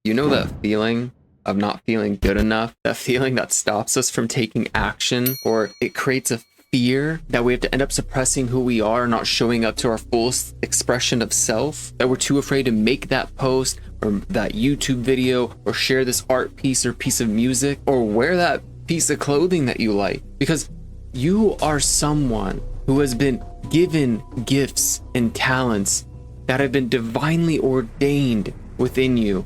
You know that feeling of not feeling good enough? That feeling that stops us from taking action, or it creates a fear that we have to end up suppressing who we are, not showing up to our fullest expression of self, that we're too afraid to make that post or that YouTube video or share this art piece or piece of music or wear that piece of clothing that you like, because you are someone who has been given gifts and talents that have been divinely ordained within you,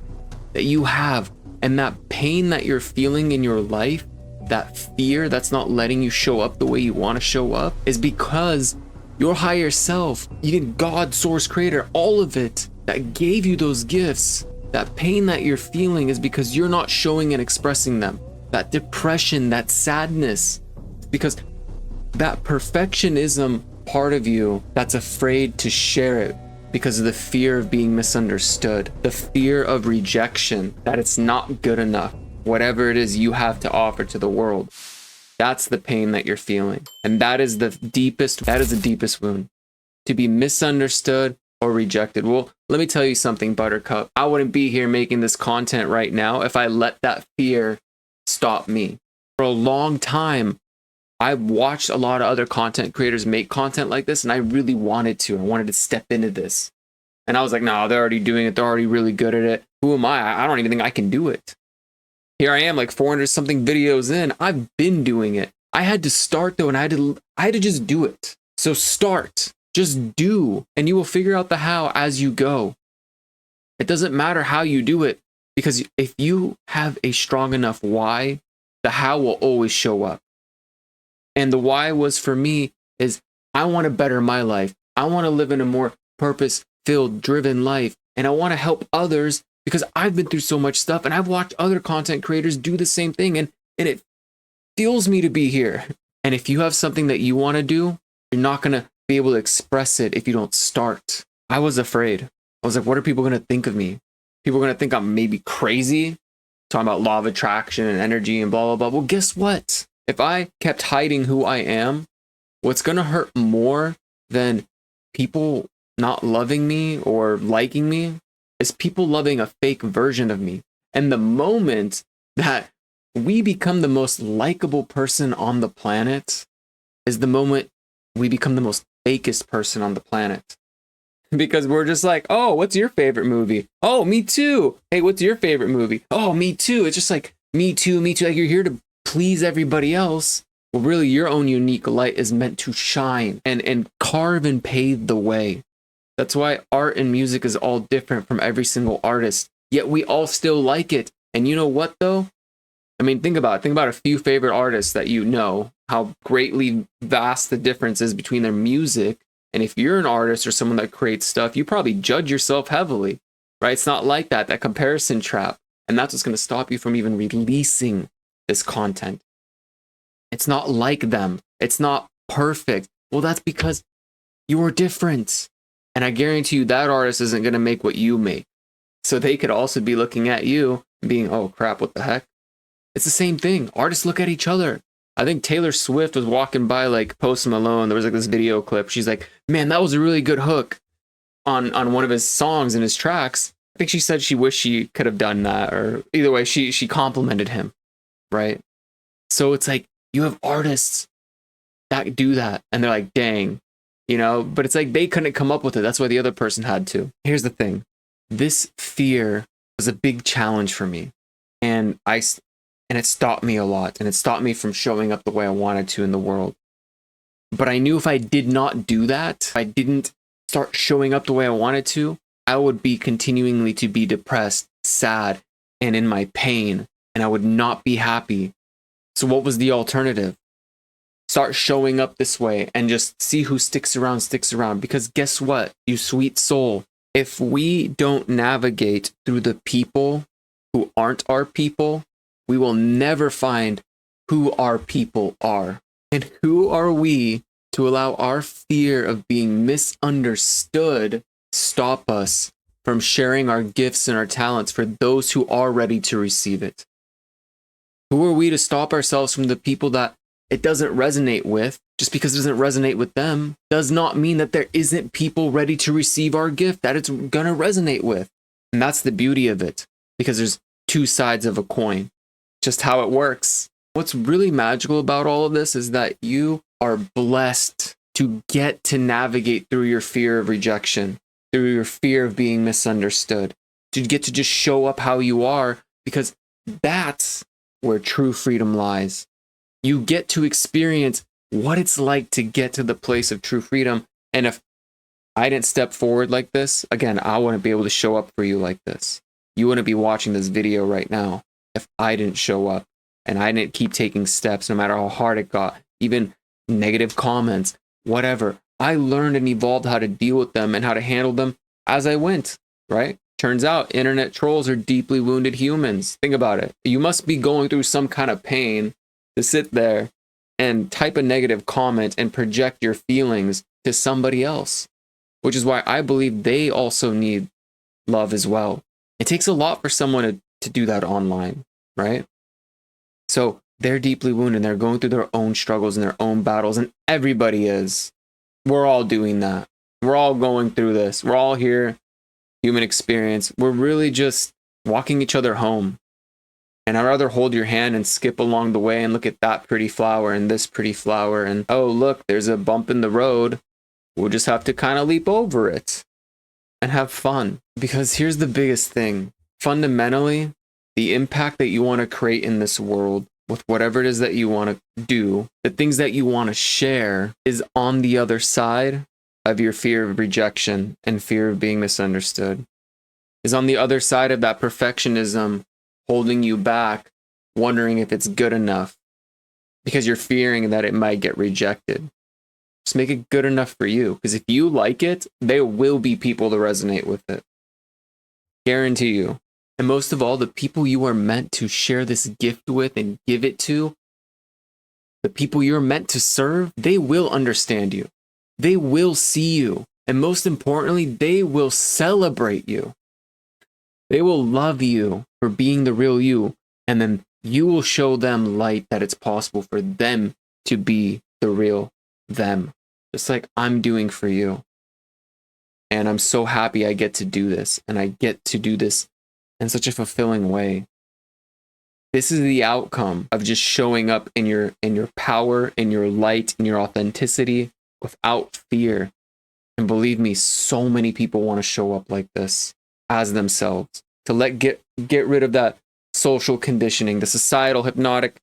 that you have. And that pain that you're feeling in your life, that fear that's not letting you show up the way you want to show up, is because your higher self, even God, source, creator, all of it that gave you those gifts, that pain that you're feeling is because you're not showing and expressing them. That depression, that sadness, because that perfectionism part of you that's afraid to share it because of the fear of being misunderstood, the fear of rejection, that it's not good enough, whatever it is you have to offer to the world. That's the pain that you're feeling. And that is the deepest wound, to be misunderstood or rejected. Well, let me tell you something, Buttercup. I wouldn't be here making this content right now if I let that fear stop me. For a long time, I've watched a lot of other content creators make content like this, and I really wanted to. I wanted to step into this. And I was like, no, they're already doing it. They're already really good at it. Who am I? I don't even think I can do it. Here I am, like 400 something videos in. I've been doing it. I had to start though, and I had to just do it. So start, just do, and you will figure out the how as you go. It doesn't matter how you do it, because if you have a strong enough why, the how will always show up. And the why was for me is I want to better my life. I want to live in a more purpose-filled, driven life. And I want to help others because I've been through so much stuff, and I've watched other content creators do the same thing. And it fuels me to be here. And if you have something that you want to do, you're not going to be able to express it if you don't start. I was afraid. I was like, what are people going to think of me? People are going to think I'm maybe crazy, talking about law of attraction and energy and blah, blah, blah. Well, guess what? If I kept hiding who I am, what's going to hurt more than people not loving me or liking me is people loving a fake version of me. And the moment that we become the most likable person on the planet is the moment we become the most fakest person on the planet. Because we're just like, oh, what's your favorite movie? Oh, me too. Hey, what's your favorite movie? Oh, me too. It's just like, me too, me too. Like you're here to please everybody else. Well, really, your own unique light is meant to shine and carve and pave the way. That's why art and music is all different from every single artist, yet we all still like it. And you know what, though? I mean, think about it. Think about a few favorite artists that you know, how greatly vast the difference is between their music. And if you're an artist or someone that creates stuff, you probably judge yourself heavily, right? It's not like that comparison trap. And that's what's going to stop you from even releasing this content. It's not like them. It's not perfect. Well, that's because you are different. And I guarantee you that artist isn't going to make what you make. So they could also be looking at you and being, oh crap, what the heck? It's the same thing. Artists look at each other. I think Taylor Swift was walking by like Post Malone. There was like this video clip. She's like, man, that was a really good hook on one of his songs and his tracks. I think she said she wished she could have done that, or either way, she complimented him, right? So it's like you have artists that do that and they're like, dang, you know, but it's like they couldn't come up with it. That's why the other person had to. Here's the thing. This fear was a big challenge for me. And it stopped me a lot, and it stopped me from showing up the way I wanted to in the world. But I knew if I did not do that, if I didn't start showing up the way I wanted to, I would be continually to be depressed, sad, and in my pain, and I would not be happy. So what was the alternative? Start showing up this way and just see who sticks around. Because guess what, you sweet soul? If we don't navigate through the people who aren't our people, we will never find who our people are. And who are we to allow our fear of being misunderstood stop us from sharing our gifts and our talents for those who are ready to receive it? Who are we to stop ourselves from the people that it doesn't resonate with? Just because it doesn't resonate with them does not mean that there isn't people ready to receive our gift that it's going to resonate with. And that's the beauty of it. because there's two sides of a coin. Just how it works. What's really magical about all of this is that you are blessed to get to navigate through your fear of rejection, through your fear of being misunderstood, to get to just show up how you are, because that's where true freedom lies. You get to experience what it's like to get to the place of true freedom. And if I didn't step forward like this, again, I wouldn't be able to show up for you like this. You wouldn't be watching this video right now if I didn't show up and I didn't keep taking steps, no matter how hard it got, even negative comments, whatever. I learned and evolved how to deal with them and how to handle them as I went, right? Turns out internet trolls are deeply wounded humans. Think about it. You must be going through some kind of pain to sit there and type a negative comment and project your feelings to somebody else, which is why I believe they also need love as well. It takes a lot for someone to do that online, right? So they're deeply wounded. They're going through their own struggles and their own battles, and everybody is. We're all doing that. We're all going through this. We're all here, human experience. We're really just walking each other home. And I'd rather hold your hand and skip along the way and look at that pretty flower and this pretty flower. And, oh, look, there's a bump in the road. We'll just have to kind of leap over it and have fun. Because here's the biggest thing. Fundamentally, the impact that you want to create in this world with whatever it is that you want to do, the things that you want to share, is on the other side of your fear of rejection and fear of being misunderstood. Is on the other side of that perfectionism holding you back, wondering if it's good enough because you're fearing that it might get rejected. Just make it good enough for you, because if you like it, there will be people to resonate with it. Guarantee you. And most of all, the people you are meant to share this gift with and give it to, the people you're meant to serve, they will understand you. They will see you. And most importantly, they will celebrate you. They will love you for being the real you. And then you will show them light that it's possible for them to be the real them. Just like I'm doing for you. And I'm so happy I get to do this. And I get to do this in such a fulfilling way. This is the outcome of just showing up in your power, in your light, in your authenticity, without fear. And believe me, so many people want to show up like this as themselves, to get rid of that social conditioning, the societal hypnotic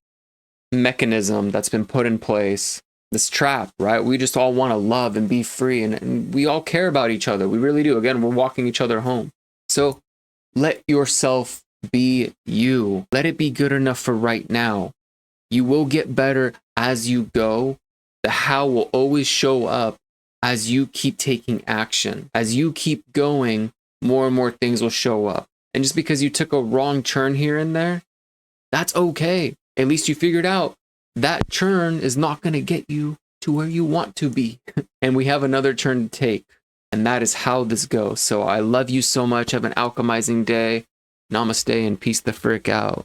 mechanism that's been put in place, this trap, right? We just all want to love and be free, and we all care about each other. We really do. Again, we're walking each other home. So let yourself be you. Let it be good enough for right now. You will get better as you go. The how will always show up as you keep taking action. As you keep going, more and more things will show up. And just because you took a wrong turn here and there, that's okay. At least you figured out that turn is not going to get you to where you want to be. And we have another turn to take. And that is how this goes. So I love you so much. Have an alchemizing day. Namaste and peace the frick out.